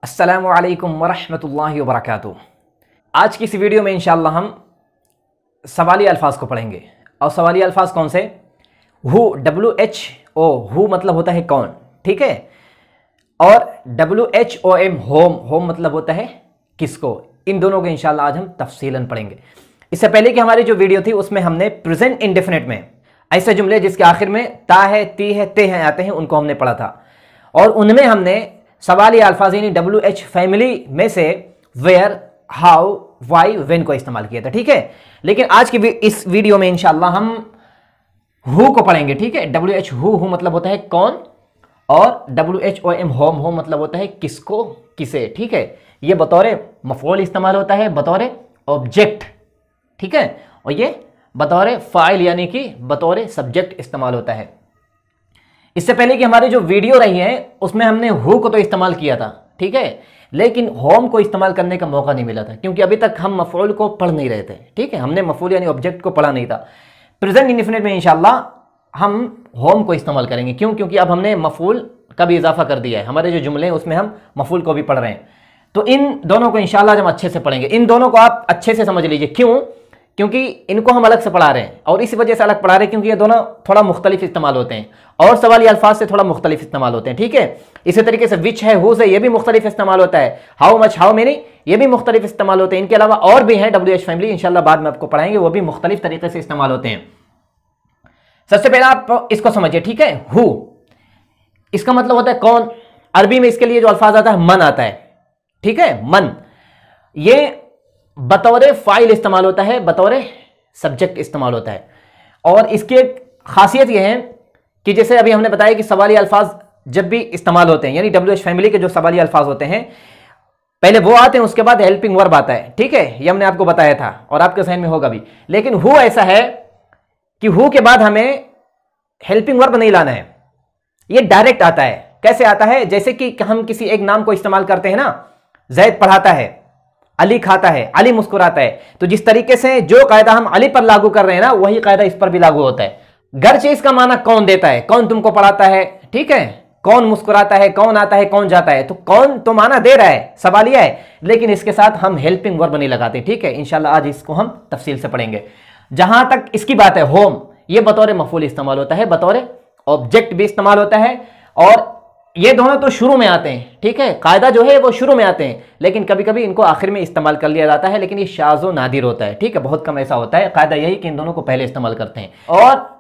अस्सलामु अलैकुम वरहमतुल्लाहि वबरकातुहू। आज की इस वीडियो में इंशाअल्लाह हम सवाली अल्फाज को पढ़ेंगे। और सवाली अल्फाज कौन से? हु, WHO, हु मतलब होता है कौन, ठीक है। और WHOM, होम, होम मतलब होता है किसको। इन दोनों को इंशाअल्लाह आज हम तफसीलन पढ़ेंगे। इससे पहले कि हमारी जो वीडियो थी उसमें हमने प्रेजेंट इंडेफिनिट में ऐसे जुमले जिसके आखिर में ता है, ती है, ते हैं आते हैं, उनको हमने पढ़ा था। और उनमें हमने सवाली अल्फाज यानी WH फैमिली में से वेयर, हाउ, वाई, व्हेन को इस्तेमाल किया था, ठीक है। लेकिन आज की इस वीडियो में इंशाअल्लाह हम हु को पढ़ेंगे, ठीक है। WH हु मतलब होता है कौन, और WHOM होम, होम मतलब होता है किसको, किसे, ठीक है। ये बतौर मफऊल इस्तेमाल होता है, बतौर ऑब्जेक्ट, ठीक है। और ये बतौर फाइल यानी कि बतौर सब्जेक्ट इस्तेमाल होता है। इससे पहले कि हमारी जो वीडियो रही है उसमें हमने हु को तो इस्तेमाल किया था, ठीक है, लेकिन होम को इस्तेमाल करने का मौका नहीं मिला था क्योंकि अभी तक हम मफऊल को पढ़ नहीं रहे थे, ठीक है। हमने मफऊल यानी ऑब्जेक्ट को पढ़ा नहीं था। प्रेजेंट इंडेफिनिट में इंशाअल्लाह हम होम को इस्तेमाल करेंगे। क्यों? क्योंकि अब हमने मफऊल का भी इजाफा कर दिया है। हमारे जो जुमले हैं उसमें हम मफऊल को भी पढ़ रहे हैं। तो इन दोनों को इंशाअल्लाह हम अच्छे से पढ़ेंगे। इन दोनों को आप अच्छे से समझ लीजिए। क्यों? क्योंकि इनको हम अलग से पढ़ा रहे हैं और इस वजह से अलग पढ़ा रहे हैं क्योंकि ये दोनों थोड़ा मुख्तलिफ इस्तेमाल होते हैं और सवाली अल्फाज से थोड़ा मुख्तलिफ इस्तेमाल होते हैं, ठीक है। इसी तरीके से विच है, हु से, ये भी मुख्तलिफ इस्तेमाल होता है। हाउ मच, हाउ मेनी, ये भी मुख्तलिफ इस्तेमाल होते हैं। इनके अलावा और भी हैं WH फैमिली, इंशाल्लाह बाद में आपको पढ़ाएंगे, वो भी मुख्तलिफ तरीके से इस्तेमाल होते हैं। सबसे पहले आप इसको समझिए, ठीक है। हु, इसका मतलब होता है कौन। अरबी में इसके लिए जो अल्फाज आता है मन आता है, ठीक है। मन ये बतौर फाइल इस्तेमाल होता है, बतौर सब्जेक्ट इस्तेमाल होता है। और इसकी एक खासियत यह है कि जैसे अभी हमने बताया कि सवाली अल्फाज जब भी इस्तेमाल होते हैं यानी WH फैमिली के जो सवाली अल्फाज होते हैं पहले वो आते हैं, उसके बाद हेल्पिंग वर्ब आता है, ठीक है। ये हमने आपको बताया था और आपके ज़हन में होगा भी। लेकिन हु ऐसा है कि हु के बाद हमें हेल्पिंग वर्ब नहीं लाना है, ये डायरेक्ट आता है। कैसे आता है? जैसे कि हम किसी एक नाम को इस्तेमाल करते हैं ना, जैद पढ़ाता है, अली खाता है, अली मुस्कुराता है। तो जिस तरीके से जो कायदा हम अली पर लागू कर रहे हैं ना, वही कायदा इस पर भी लागू होता है। गर्चे इसका माना कौन देता है, कौन तुमको पढ़ाता है, ठीक है, कौन मुस्कुराता है, कौन आता है, कौन जाता है। तो कौन तो माना दे रहा है, सवालिया है, लेकिन इसके साथ हम हेल्पिंग वर्ब नहीं लगाते, ठीक है। इंशाल्लाह आज इसको हम तफसील से पढ़ेंगे। जहां तक इसकी बात है, होम, ये बतौर मफूल इस्तेमाल होता है, बतौर ऑब्जेक्ट भी इस्तेमाल होता है। और ये दोनों तो शुरू में आते हैं, ठीक है। कायदा जो है वो शुरू में आते हैं, लेकिन कभी कभी इनको आखिर में इस्तेमाल कर लिया जाता है, लेकिन ये शाज़ो नादिर होता है, ठीक है। बहुत कम ऐसा होता है। कायदा यही कि इन दोनों को पहले इस्तेमाल करते हैं और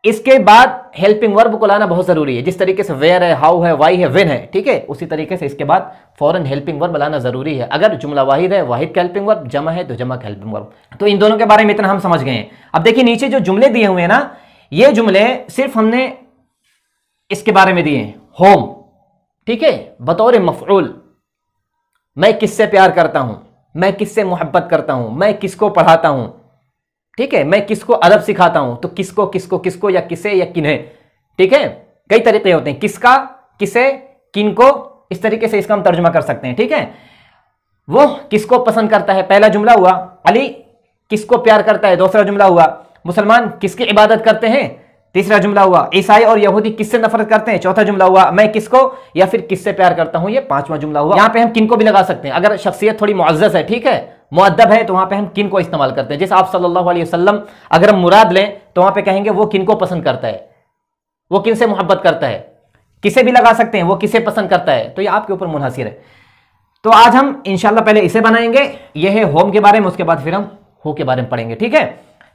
इसके बाद हेल्पिंग वर्ब को लाना बहुत जरूरी है। जिस तरीके से वेयर है, हाउ है, वाई है, व्हेन है, ठीक है, उसी तरीके से इसके बाद फौरन हेल्पिंग वर्ब लाना जरूरी है। अगर जुमला वाहिद है, वाहिद का हेल्पिंग वर्ब, जमा है तो जमा का हेल्पिंग वर्ब। तो इन दोनों के बारे में इतना हम समझ गए हैं। अब देखिए नीचे जो जुमले दिए हुए हैं ना, ये जुमले सिर्फ हमने इसके बारे में दिए हैं, होम, ठीक है, बतौर मफऊल। मैं किससे प्यार करता हूं, मैं किससे मोहब्बत करता हूं, मैं किसको पढ़ाता हूं, ठीक है, मैं किसको अदब सिखाता हूं। तो किसको, किसको, किसको या किसे या किन्हें, ठीक है। कई तरीके होते हैं, किसका, किसे, किनको, इस तरीके से इसका हम तर्जुमा कर सकते हैं, ठीक है। वो किसको पसंद करता है, पहला जुमला हुआ। अली किसको प्यार करता है, दूसरा जुमला हुआ। मुसलमान किसकी इबादत करते हैं, तीसरा जुमला हुआ। ईसाई और यहूदी किससे नफरत करते हैं, चौथा जुमला हुआ। मैं किसको या फिर किससे प्यार करता हूं, ये पांचवा जुमला हुआ। यहां पे हम किन को भी लगा सकते हैं। अगर शख्सियत थोड़ी मुअज़्ज़ज़ है, ठीक है, मुअद्दब है, तो वहां पे हम किन को इस्तेमाल करते हैं। जैसे आप सल्लल्लाहु अलैहि वसल्लम अगर हम मुराद लें तो वहां पे कहेंगे वो किन को पसंद करता है, वो किन से मोहब्बत करता है। किसे भी लगा सकते हैं, वो किसे पसंद करता है, तो ये आपके ऊपर मुनहसिर है। तो आज हम इंशाल्लाह पहले इसे बनाएंगे, यह है होम के बारे में, उसके बाद फिर हम हु के बारे में पढ़ेंगे, ठीक है।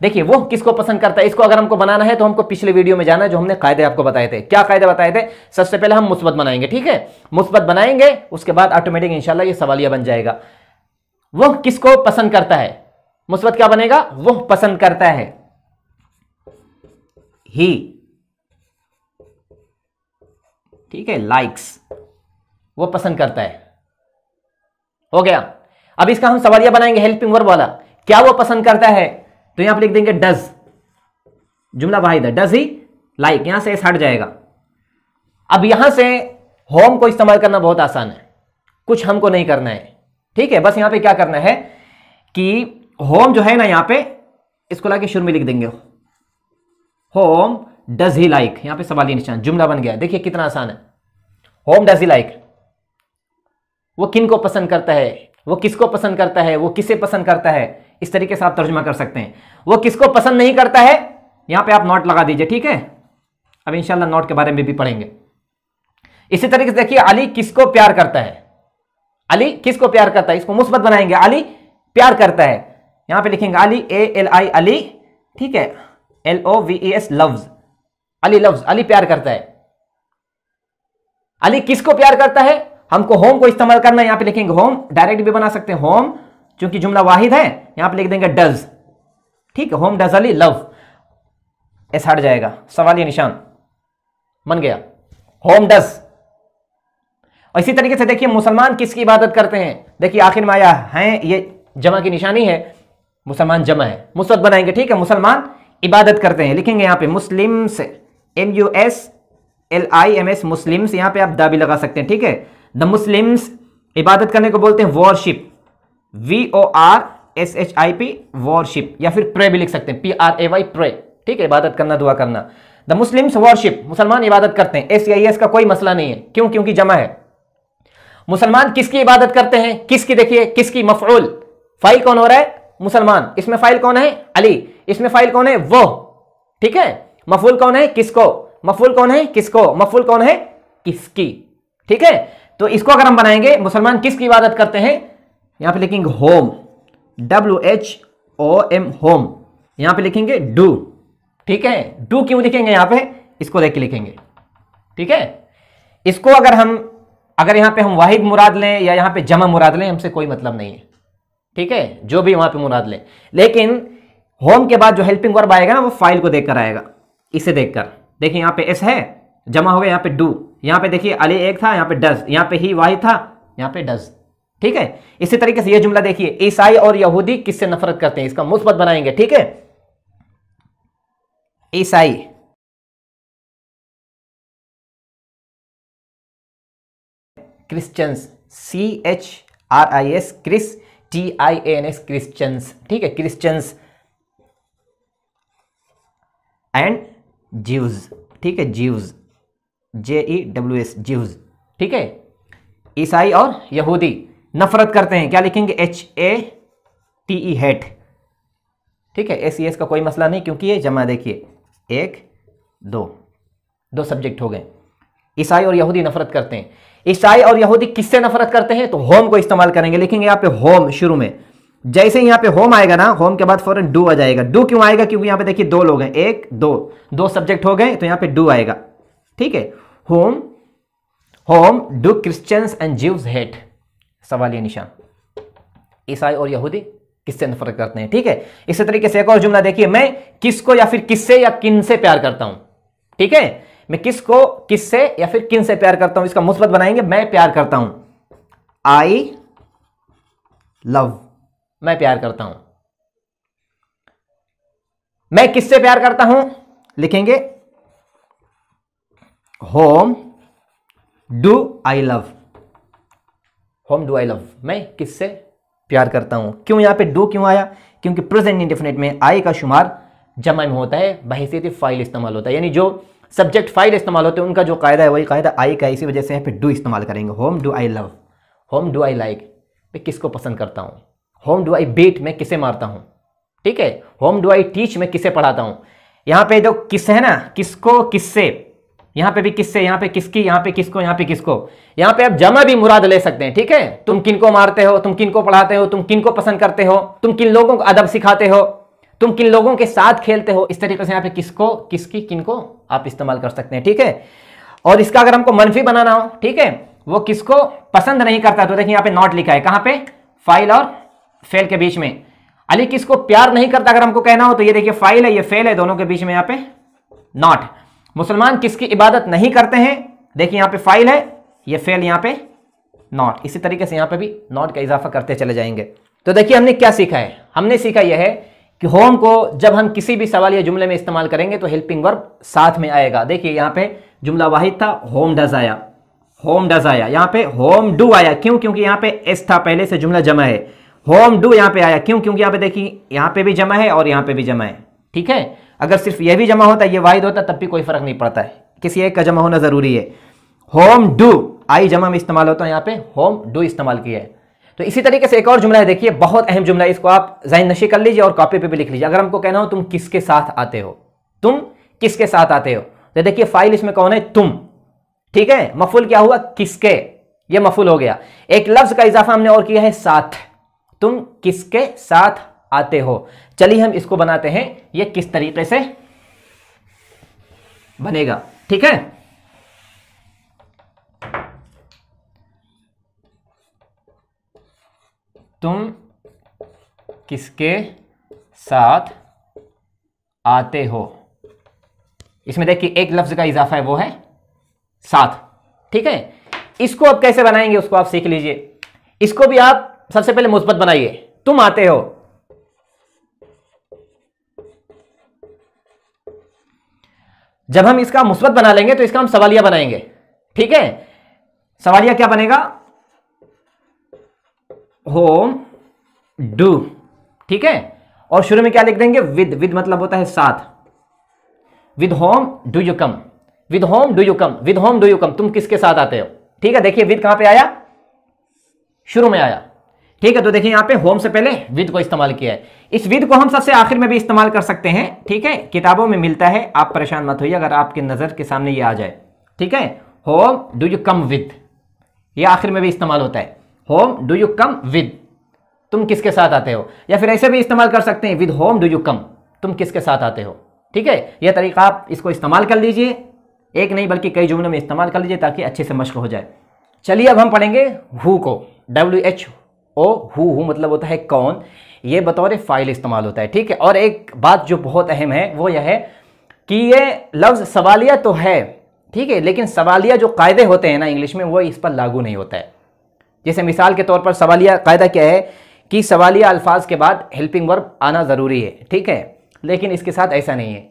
देखिए वो किसको पसंद करता है, इसको अगर हमको बनाना है तो हमको पिछले वीडियो में जाना है, जो हमने कायदे आपको बताए थे। क्या कायदे बताए थे? सबसे पहले हम मुस्बत बनाएंगे, ठीक है, मुस्बत बनाएंगे, उसके बाद ऑटोमेटिक इंशाल्लाह ये सवालिया बन जाएगा। वो किसको पसंद करता है, मुस्बत क्या बनेगा, वो पसंद करता है, ही, ठीक है, लाइक्स, वो पसंद करता है, हो गया। अब इसका हम सवालिया बनाएंगे हेल्पिंग वर्ब वाला। क्या वो पसंद करता है, तो यहां पर लिख देंगे डज, जुमला वाहिद है, डज ही लाइक, यहां से हट जाएगा। अब यहां से होम को इस्तेमाल करना बहुत आसान है, कुछ हमको नहीं करना है, ठीक है। बस यहां पे क्या करना है कि होम जो है ना, यहां पे इसको लाके शुरू में लिख देंगे, होम डज ही लाइक, यहां पे सवाली निशान, जुमला बन गया। देखिए कितना आसान है, होम डज ही लाइक, वो किन को पसंद करता है, वो किसको पसंद करता है, वो किसे पसंद करता है, इस तरीके से आप तर्जुमा कर सकते हैं। वो किसको पसंद नहीं करता है, यहां पे आप नोट लगा दीजिए, ठीक है। अब इंशाल्लाह नोट के बारे में भी पढ़ेंगे। इसी तरीके से देखिए, अली किसको प्यार करता है, अली किसको प्यार करता है, इसको मुस्बत बनाएंगे, अली प्यार करता है। यहां पे लिखेंगे अली, ALI अली, ठीक है, LOVES loves, Ali loves, Ali प्यार करता है। अली किसको प्यार करता है, हमको होम को इस्तेमाल करना है, यहां पे लिखेंगे होम, डायरेक्ट भी बना सकते हैं होम, क्योंकि जुमला वाहिद है, यहां पे लिख देंगे डज, ठीक है, होम डज अली लव, ऐसा हट जाएगा, सवालिया निशान बन गया, होम डज। और इसी तरीके से देखिए, मुसलमान किसकी इबादत करते हैं, देखिए आखिर में आया है, ये जमा की निशानी है, मुसलमान जमा है, मुस्बत बनाएंगे, ठीक है, मुसलमान इबादत करते हैं, लिखेंगे यहां पे मुस्लिम्स, MUSLIMS मुस्लिम्स, यहां पे आप दा भी लगा सकते हैं, ठीक है। द मुस्लिम्स इबादत करने को बोलते हैं वॉरशिप, WORSHIP वॉरशिप, या फिर प्रे भी लिख सकते हैं, PRAY प्रे, ठीक है, इबादत करना, दुआ करना। द मुस्लिम्स वॉरशिप, मुसलमान इबादत करते हैं, SEIS का कोई मसला नहीं है, क्यों, क्योंकि जमा है। मुसलमान किसकी इबादत करते हैं, किसकी, देखिए किसकी, मफऊल, फाइल कौन हो रहा है, मुसलमान, इसमें फाइल कौन है, अली, इसमें फाइल कौन है, वो, ठीक है। मफऊल कौन है, किसको, मफऊल कौन है, किसको, मफऊल कौन है, किसकी, ठीक है। तो इसको अगर हम बनाएंगे, मुसलमान किसकी इबादत करते हैं, यहां पे लिखेंगे होम, WHOM होम, यहां पे लिखेंगे डू, ठीक है। डू क्यों लिखेंगे यहां पे, इसको देख के लिखेंगे, ठीक है। इसको अगर यहां पे हम वाहिद मुराद लें या यहां पे जमा मुराद लें, हमसे कोई मतलब नहीं है, ठीक है, जो भी वहां पे मुराद लें, लेकिन होम के बाद जो हेल्पिंग वर्ब आएगा ना, वो फाइल को देखकर आएगा, इसे देखकर। देखिए यहां पे एस है, जमा हो गया, यहां पे डू, यहां पे देखिए अली एक था, यहां पे डज, यहां पे ही वाहिद था, यहां पे डज, ठीक है। इसी तरीके से ये जुमला देखिए, ईसाई और यहूदी किससे नफरत करते हैं, इसका मुस्बत बनाएंगे, ठीक है। ईसाई, Christians, CHRIS, Chris, TIANS Christians, ठीक है, क्रिश्चियंस एंड ज्यूज, ठीक है, ज्यूज, JEWS ज्यूज, ठीक है। ईसाई और यहूदी नफरत करते हैं, क्या लिखेंगे, HATE हेट, ठीक है। SES का कोई मसला नहीं, क्योंकि ये जमा, देखिए 1 2 सब्जेक्ट हो गए। ईसाई और यहूदी नफरत करते हैं, ईसाई और यहूदी किससे नफरत करते हैं, तो होम को इस्तेमाल करेंगे, लिखेंगे यहाँ पे होम शुरू में, जैसे ही यहाँ पे होम आएगा ना, होम के बाद फौरन डू आ जाएगा। डू क्यों आएगा, क्योंकि यहाँ पे देखिए 2 लोग हैं, 1 2 सब्जेक्ट हो गए, तो यहाँ पे डू आएगा, ठीक है। Whom do Christians and Jews hate, सवालिया निशान, ईसाई और यहूदी किससे नफरत करते हैं, ठीक है। इसी तरीके से एक और जुमला देखिए, मैं किसको या फिर किससे या किन से प्यार करता हूं, ठीक है। मैं किसको, किससे या फिर किन से प्यार करता हूं, इसका मुस्बत बनाएंगे, मैं प्यार करता हूं, आई लव, मैं प्यार करता हूं। मैं किससे प्यार करता हूं, लिखेंगे home do I love, home do I love, मैं किससे प्यार करता हूं। क्यों यहां पे डू क्यों आया, क्योंकि प्रेजेंट इंडेफिनिट में आई का शुमार जमा में होता है, बहैसियत फाइल इस्तेमाल होता है, यानी जो सब्जेक्ट फाइल इस्तेमाल होते हैं उनका जो कायदा है वही कायदा आई का है, इसी वजह से यहाँ पे डू इस्तेमाल करेंगे। Home do I love, home do I like, मैं किसको पसंद करता हूँ। होम डू आई बीट, मैं किसे मारता हूँ, ठीक है। होम डू आई टीच, मैं किसे पढ़ाता हूँ। यहाँ पे जो किस है ना, किसको किससे, यहाँ पे भी किससे, यहाँ पे किसकी, यहाँ पे किसको, यहाँ पे किसको, यहाँ पे आप जमा भी मुराद ले सकते हैं, ठीक है। तुम किनको मारते हो, तुम किनको पढ़ाते हो, तुम किनको पसंद करते हो, तुम किन लोगों को अदब सिखाते हो, तुम किन लोगों के साथ खेलते हो, इस तरीके से यहाँ पे किसको, किसकी, किनको आप इस्तेमाल कर सकते हैं, ठीक है। और इसका अगर हमको मनफी बनाना हो, ठीक है, वो किसको पसंद नहीं करता, तो देखिए यहाँ पे नॉट लिखा है, कहाँ पे, फाइल और फेल के बीच में। अली किसको प्यार नहीं करता अगर हमको कहना हो, तो ये देखिए फाइल है, ये फेल है, दोनों के बीच में यहाँ पे नॉट। मुसलमान किसकी इबादत नहीं करते हैं, देखिए यहाँ पे फाइल है, ये फेल, यहाँ पे नॉट। इसी तरीके से यहाँ पे भी नॉट का इजाफा करते चले जाएंगे। तो देखिए हमने क्या सीखा है, हमने सीखा यह है कि होम को जब हम किसी भी सवाल या जुमले में इस्तेमाल करेंगे तो हेल्पिंग वर्ब साथ में आएगा। देखिए यहाँ पे जुमला वाहिद था, होम डज आया, होम डज आया, यहाँ पे होम डू आया, क्यों, क्योंकि यहाँ पे एस था पहले से, जुमला जमा है। होम डू यहाँ पे आया, क्यों, क्योंकि यहाँ पे देखिए यहाँ पे भी जमा है और यहाँ पे भी जमा है, ठीक है। अगर सिर्फ ये भी जमा होता, ये वाहिद होता, तब भी कोई फर्क नहीं पड़ता है, किसी एक का जमा होना जरूरी है। होम डू आई जमा में इस्तेमाल होता है, यहाँ पे होम डू इस्तेमाल किया है। तो इसी तरीके से एक और जुमला है, देखिए बहुत अहम जुमला है, इसको आप ज़हन नशी कर लीजिए और कॉपी पे भी लिख लीजिए। अगर हमको कहना हो तुम किसके साथ आते हो, तुम किसके साथ आते हो, तो देखिए फाइल इसमें कौन है, तुम, ठीक है। मफूल क्या हुआ, किसके, ये मफूल हो गया। एक लफ्ज का इजाफा हमने और किया है साथ, तुम किसके साथ आते हो। चलिए हम इसको बनाते हैं, ये किस तरीके से बनेगा, ठीक है। तुम किसके साथ आते हो, इसमें देखिए एक लफ्ज का इजाफा है, वो है साथ, ठीक है। इसको अब कैसे बनाएंगे उसको आप सीख लीजिए। इसको भी आप सबसे पहले मुस्बत बनाइए, तुम आते हो, जब हम इसका मुस्बत बना लेंगे तो इसका हम सवालिया बनाएंगे, ठीक है। सवालिया क्या बनेगा, होम डू, ठीक है। और शुरू में क्या लिख देंगे, विद, विद मतलब होता है साथ। With home do you come, with home do you come, with home do you come, तुम किसके साथ आते हो, ठीक है। देखिए विद कहां पे आया, शुरू में आया, ठीक है। तो देखिए यहां पे होम से पहले विद को इस्तेमाल किया है। इस विद को हम सबसे आखिर में भी इस्तेमाल कर सकते हैं, ठीक है। किताबों में मिलता है, आप परेशान मत होइए अगर आपके नजर के सामने ये आ जाए, ठीक है। Whom do you come with, ये आखिर में भी इस्तेमाल होता है, whom do you come with, तुम किसके साथ आते हो। या फिर ऐसे भी इस्तेमाल कर सकते हैं, with home do you come, तुम किसके साथ आते हो, ठीक है। यह तरीका आप इसको इस्तेमाल कर लीजिए, एक नहीं बल्कि कई जुमलों में इस्तेमाल कर लीजिए ताकि अच्छे से मश्क हो जाए। चलिए अब हम पढ़ेंगे हु को, WHO, हु मतलब होता है कौन, ये बतौर फाइल इस्तेमाल होता है, ठीक है। और एक बात जो बहुत अहम है वो यह है कि ये लफ्ज सवालिया तो है, ठीक है, लेकिन सवालिया जो कायदे होते हैं ना इंग्लिश में, वो इस पर लागू नहीं होता है। जैसे मिसाल के तौर पर सवालिया कायदा क्या है कि सवालिया अल्फाज के बाद हेल्पिंग वर्ब आना ज़रूरी है, ठीक है, लेकिन इसके साथ ऐसा नहीं है।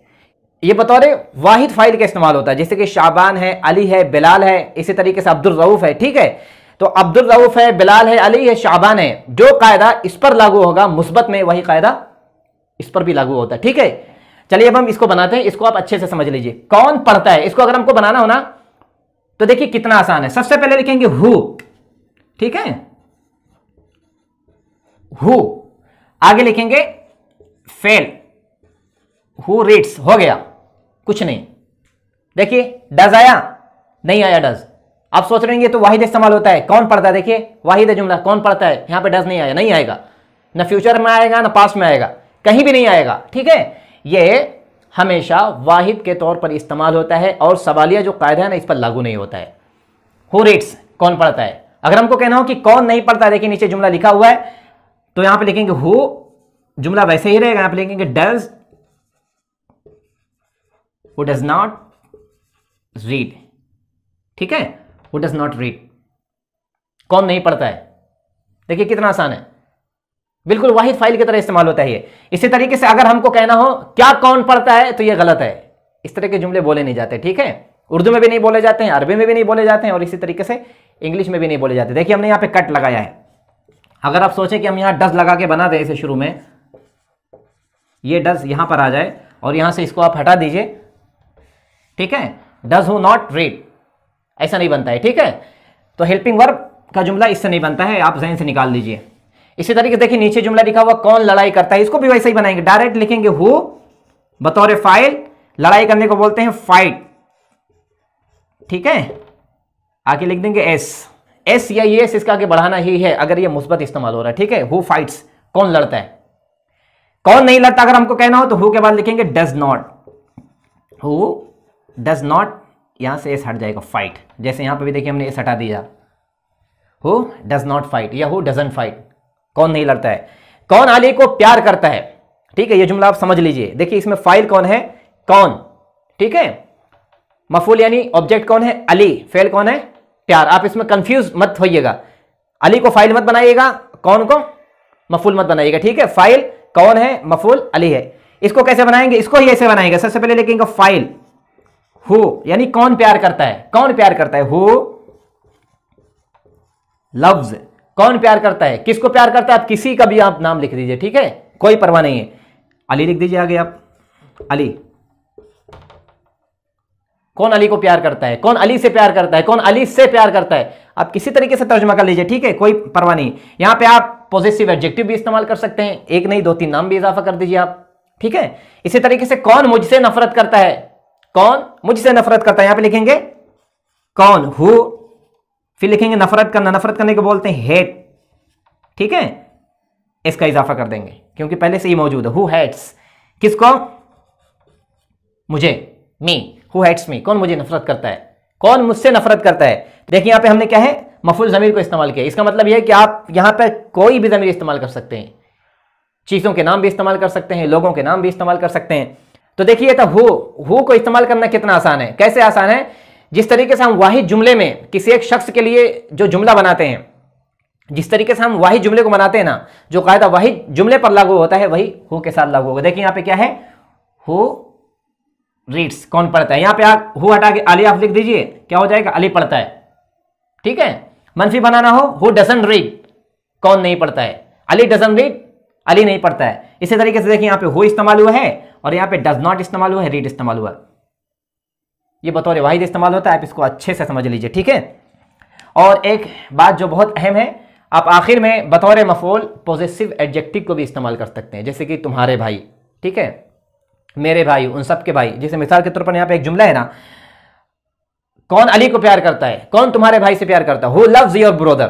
ये बतौर वाहिद फाइल का इस्तेमाल होता है, जैसे कि शाबान है, अली है, बिलाल है, इसी तरीके से अब्दुल रऊफ है, ठीक है। तो अब्दुल रऊफ है, बिलाल है, अली है, शाबान है, जो कायदा इस पर लागू होगा मुस्बत में, वही कायदा इस पर भी लागू होता है, ठीक है। चलिए अब हम इसको बनाते हैं, इसको आप अच्छे से समझ लीजिए। कौन पढ़ता है, इसको अगर हमको बनाना हो ना तो देखिए कितना आसान है। सबसे पहले लिखेंगे हु, ठीक है, हु, आगे लिखेंगे फेल, हु रीड्स, हो गया, कुछ नहीं। देखिए डज आया, नहीं आया डज। आप सोच रहे हैं ये तो वाहिद इस्तेमाल होता है, कौन पढ़ता है, देखिए वाहिद है जुमला, कौन पढ़ता है, यहां पे डज नहीं आया, नहीं आएगा, ना फ्यूचर में आएगा ना पास्ट में आएगा, कहीं भी नहीं आएगा, ठीक है। ये हमेशा वाहिद के तौर पर इस्तेमाल होता है और सवालिया जो कायदा है ना इस पर लागू नहीं होता है। हु रीड्स, कौन पढ़ता है। अगर हमको कहना हो कि कौन नहीं पढ़ता है, देखिए नीचे जुमला लिखा हुआ है, तो यहां पे लिखेंगे हु, जुमला वैसे ही रहेगा, यहां पे लिखेंगे does, who does not read, ठीक है, हु डज नॉट रीड, कौन नहीं पढ़ता है। देखिए कितना आसान है, बिल्कुल वाहिद फाइल की तरह इस्तेमाल होता है ये। इसी तरीके से अगर हमको कहना हो क्या कौन पढ़ता है, तो ये गलत है, इस तरह के जुमले बोले नहीं जाते, ठीक है। उर्दू में भी नहीं बोले जाते हैं, अरबी में भी नहीं बोले जाते हैं, और इसी तरीके से इंग्लिश में भी नहीं बोले जाते। देखिए हमने यहाँ पे कट लगाया है। अगर आप सोचें कि हम यहाँ डज लगा के बना दें इसे शुरू में, ये डज यहां पर आ जाए और यहां से इसको आप हटा दीजिए, ठीक है, डज हु नॉट रीड, ऐसा नहीं बनता है, ठीक है। तो हेल्पिंग वर्ब का जुमला इससे नहीं बनता है, आप ज़हन से निकाल लीजिए। इसी तरीके से देखिए नीचे जुमला लिखा हुआ कौन लड़ाई करता है, इसको भी वैसे ही बनाएंगे, डायरेक्ट लिखेंगे हु बतौर फाइल, लड़ाई करने को बोलते हैं फाइट, ठीक है। आगे लिख देंगे एस, एस या ये एस इसका आगे बढ़ाना ही है अगर ये मुस्बत इस्तेमाल हो रहा है, ठीक है। हु फाइट्स, कौन लड़ता है। कौन नहीं लड़ता अगर हमको कहना हो तो हु के बाद लिखेंगे does not, who does not, यहां से एस हट जाएगा, फाइट, जैसे यहां पे भी देखिए हमने एस हटा दिया, हु डज नॉट फाइट या हु डजंट फाइट, कौन नहीं लड़ता है। कौन अली को प्यार करता है, ठीक है, ये जुमला आप समझ लीजिए। देखिए इसमें फाइल कौन है, कौन, ठीक है, मफूल यानी ऑब्जेक्ट कौन है, अली, फेल कौन है, प्यार। आप इसमें कंफ्यूज मत होइएगा, अली को फाइल मत बनाइएगा, कौन को मफूल मत बनाइएगा, ठीक है। फाइल कौन है, मफूल अली है। इसको कैसे बनाएंगे, इसको ही ऐसे बनाएंगे, सबसे पहले लिखेंगे फाइल हु, यानी कौन प्यार करता है, कौन प्यार करता है, हु लव्स, कौन प्यार करता है, किसको प्यार करता है, आप किसी का भी आप नाम लिख दीजिए, ठीक है, कोई परवाह नहीं है। अली लिख दीजिए आगे आप, अली कौन अली को प्यार करता है, कौन अली से प्यार करता है, कौन अली से प्यार करता है। आप किसी तरीके से तर्जुमा कर लीजिए, ठीक है, कोई परवाह नहीं। यहां पे आप पॉजिटिव एडजेक्टिव भी इस्तेमाल कर सकते हैं, एक नहीं 2-3 नाम भी इजाफा कर दीजिए आप, ठीक है। इसी तरीके से कौन मुझसे नफरत करता है, कौन मुझसे नफरत करता है, यहां पे लिखेंगे कौन, हु, फिर लिखेंगे नफरत करना, नफरत करने को बोलते हैं हेट, ठीक है, इसका इजाफा कर देंगे क्योंकि पहले से ही मौजूद है। हु हेट्स, किसको, मुझे, मी, हु हेट्स मी, कौन मुझे नफरत करता है, कौन मुझसे नफरत करता है। देखिए यहां पे हमने क्या है, मफूल ज़मीर को इस्तेमाल किया। इसका मतलब यह है कि आप यहां पर कोई भी ज़मीर इस्तेमाल कर सकते हैं, चीज़ों के नाम भी इस्तेमाल कर सकते हैं, लोगों के नाम भी इस्तेमाल कर सकते हैं। तो देखिए तो हु को इस्तेमाल करना कितना आसान है, कैसे आसान है, जिस तरीके से हम वाहिद जुमले में किसी एक शख्स के लिए जो जुमला बनाते हैं, जिस तरीके से हम वाहिद जुमले को बनाते हैं ना, जो कायदा वाहिद जुमले पर लागू होता है वही हु के साथ लागू होगा। देखिए यहां पे क्या है, हु रीड्स, कौन पढ़ता है। यहां पे आप हु हटा के अली आप लिख दीजिए, क्या हो जाएगा, अली पढ़ता है, ठीक है। मनफी बनाना हो, हु डजंट रीड, कौन नहीं पढ़ता है, अली डजंट रीड, अली नहीं पढ़ता है। इसी तरीके से देखिए यहां पे हु इस्तेमाल हुआ है और यहां पे डज नॉट इस्तेमाल हुआ है, रीड इस्तेमाल हुआ है। ये बतौर वाहिद इस्तेमाल होता है, आप इसको अच्छे से समझ लीजिए, ठीक है। और एक बात जो बहुत अहम है, आप आखिर में बतौर मफूल पॉजिटिव एडजेक्टिव को भी इस्तेमाल कर सकते हैं, जैसे कि तुम्हारे भाई, ठीक है, मेरे भाई, उन सब के भाई। जैसे मिसाल के तौर पर यहां पे एक जुमला है ना, कौन अली को प्यार करता है, कौन तुम्हारे भाई से प्यार करता है, हु लव्स योर ब्रदर,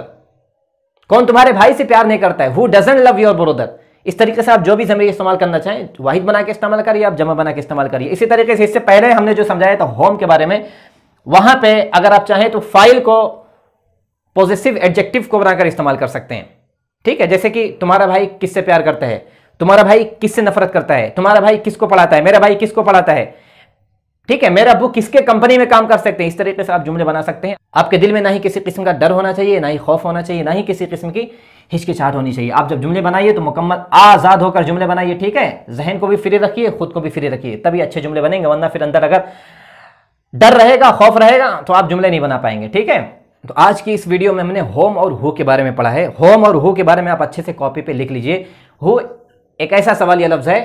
कौन तुम्हारे भाई से प्यार नहीं करता है, who doesn't love your brother. इस तरीके से आप जो भी ज़मीर इस्तेमाल करना चाहें, वाहिद बना के इस्तेमाल करिए, आप जमा बना के इस्तेमाल करिए। इसी तरीके से इससे पहले हमने जो समझाया था होम के बारे में, वहां पे अगर आप चाहें तो फाइल को पॉजिटिव एडजेक्टिव को बनाकर इस्तेमाल कर सकते हैं, ठीक है। जैसे कि तुम्हारा भाई किससे प्यार करता है, तुम्हारा भाई किससे नफरत करता है, तुम्हारा भाई किसको पढ़ाता है, मेरा भाई किसको पढ़ाता है, ठीक है, मेरा अब्बू किसके कंपनी में काम कर सकते हैं। इस तरीके से आप जुमले बना सकते हैं। आपके दिल में ना ही किसी किस्म का डर होना चाहिए, ना ही खौफ होना चाहिए, ना ही किसी किस्म की हिचकिचाहट होनी चाहिए। आप जब जुमले बनाइए तो मुकम्मल आजाद होकर जुमले बनाइए, ठीक है। जहन को भी फ्री रखिए, खुद को भी फ्री रखिए, तभी अच्छे जुमले बनेंगे, वरना फिर अंदर अगर डर रहेगा, खौफ रहेगा तो आप जुमले नहीं बना पाएंगे, ठीक है। तो आज की इस वीडियो में हमने होम और हु के बारे में पढ़ा है। होम और हु के बारे में आप अच्छे से कॉपी पे लिख लीजिए। हु एक ऐसा सवालिया लफ्ज है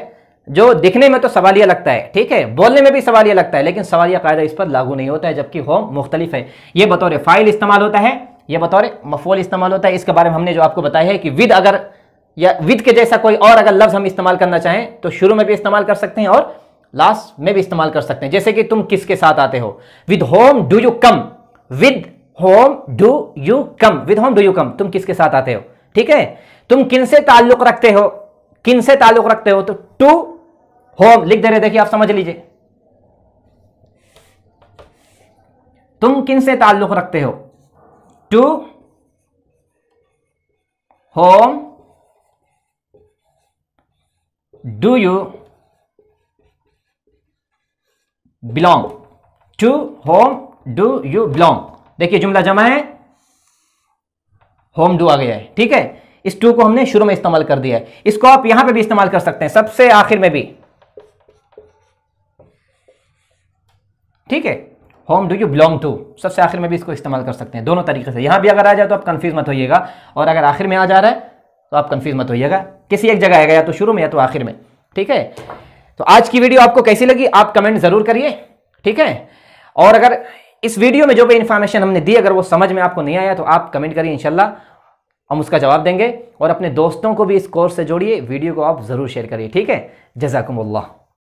जो दिखने में तो सवालिया लगता है, ठीक है, बोलने में भी सवालिया लगता है, लेकिन सवालिया कायदा इस पर लागू नहीं होता है, जबकि होम मुख्तलिफ है। ये बतौर फाइल इस्तेमाल होता है, ये बतौर मफूल इस्तेमाल होता है। इसके बारे में हमने जो आपको बताया है कि विद अगर या विद के जैसा कोई और अगर लफ्ज हम इस्तेमाल करना चाहें तो शुरू में भी इस्तेमाल कर सकते हैं और लास्ट में भी इस्तेमाल कर सकते हैं। जैसे कि तुम किसके साथ आते हो, with home do you come, with home do you come, with home do you come, तुम किसके साथ आते हो, ठीक है। तुम किन से ताल्लुक रखते हो, किन से ताल्लुक रखते हो, तो टू होम लिख दे रहे, देखिए आप समझ लीजिए, तुम किन से ताल्लुक रखते हो, to whom do you belong, to whom do you belong. देखिए जुमला जमा है, होम डू आ गया है, ठीक है। इस टू को हमने शुरू में इस्तेमाल कर दिया है, इसको आप यहां पे भी इस्तेमाल कर सकते हैं, सबसे आखिर में भी, ठीक है। Whom do you belong to, सबसे आखिर में भी इसको इस्तेमाल कर सकते हैं, दोनों तरीके से। यहां भी अगर आ जाए तो आप कंफ्यूज मत होइएगा, और अगर आखिर में आ जा रहा है तो आप कंफ्यूज मत होइएगा, किसी एक जगह आएगा, या तो शुरू में या तो आखिर में, ठीक है। तो आज की वीडियो आपको कैसी लगी आप कमेंट जरूर करिए, ठीक है। और अगर इस वीडियो में जो भी इंफॉर्मेशन हमने दी अगर वो समझ में आपको नहीं आया तो आप कमेंट करिए, इंशाल्लाह हम उसका जवाब देंगे। और अपने दोस्तों को भी इस कोर्स से जोड़िए, वीडियो को आप जरूर शेयर करिए, ठीक है। जज़ाकुमुल्लाह।